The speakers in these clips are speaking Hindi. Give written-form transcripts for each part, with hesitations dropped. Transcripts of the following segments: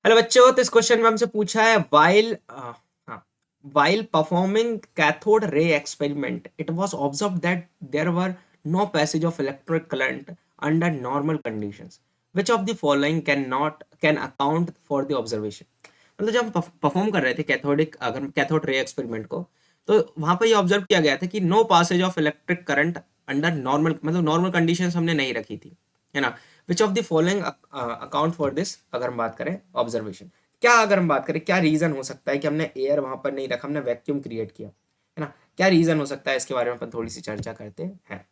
हेलो बच्चों, तो इस क्वेश्चन में हमसे पूछा है while performing cathode ray experiment it was observed that there were no passage of electric current under normal conditions. Which of the following can account for the observation? मतलब जब हम परफॉर्म कर रहे थे कैथोड रे एक्सपेरिमेंट को, तो वहां पर ये ऑब्जर्व किया गया था कि no passage of electric current under normal, मतलब नॉर्मल कंडीशंस हमने नहीं रखी थी, है ना। Which of the following account for this, अगर हम बात करें ऑब्जर्वेशन, क्या अगर हम बात करें क्या रीजन हो सकता है कि हमने एयर वहां पर नहीं रखा, हमने वैक्यूम क्रिएट किया, है ना। क्या रीजन हो सकता है, इसके बारे में अपन थोड़ी सी चर्चा करते हैं।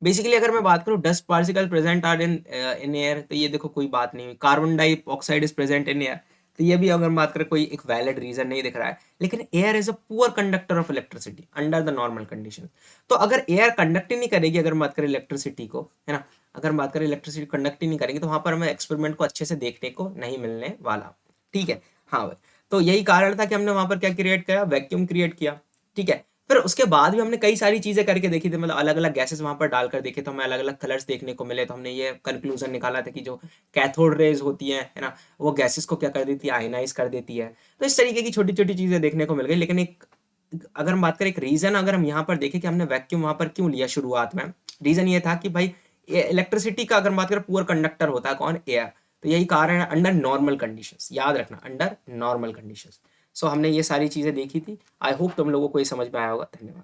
बेसिकली अगर मैं बात करूं dust particle present are in air, तो ये देखो कोई बात नहीं हुई। Carbon dioxide is present in air, तो ये भी अगर हम बात करें कोई एक वैलिड रीजन नहीं दिख रहा है। लेकिन air is a poor conductor of electricity under the normal condition. तो अगर एयर कंडक्ट ही नहीं करेगी, अगर हम बात करें इलेक्ट्रिसिटी को, है ना, अगर हम बात करें इलेक्ट्रिसिटी कंडक्ट ही नहीं करेगी, तो वहां पर हमें एक्सपेरिमेंट को अच्छे से देखने को नहीं मिलने वाला। ठीक है, हाँ भाई। तो यही कारण था कि हमने वहां पर क्या क्रिएट किया, वैक्यूम क्रिएट किया। ठीक है, फिर उसके बाद भी हमने कई सारी चीजें करके देखी थी, मतलब अलग अलग गैसेस वहां पर डालकर देखे, तो हमें अलग अलग कलर्स देखने को मिले। तो हमने ये कंक्लूजन निकाला था कि जो कैथोड रेज होती है ना, वो गैसेस को क्या कर देती है, आयनाइज कर देती है। तो इस तरीके की छोटी छोटी चीजें देखने को मिल गई। लेकिन एक अगर हम बात करें एक रीजन, अगर हम यहाँ पर देखें कि हमने वैक्यूम वहां पर क्यों लिया शुरुआत में, रीजन ये था कि भाई इलेक्ट्रिसिटी का अगर हम बात करें पुअर कंडक्टर होता है कौन, एयर। तो यही कारण है अंडर नॉर्मल कंडीशंस, याद रखना अंडर नॉर्मल कंडीशंस। सो हमने ये सारी चीजें देखी थी। आई होप तुम लोगों को ये समझ में आया होगा। धन्यवाद।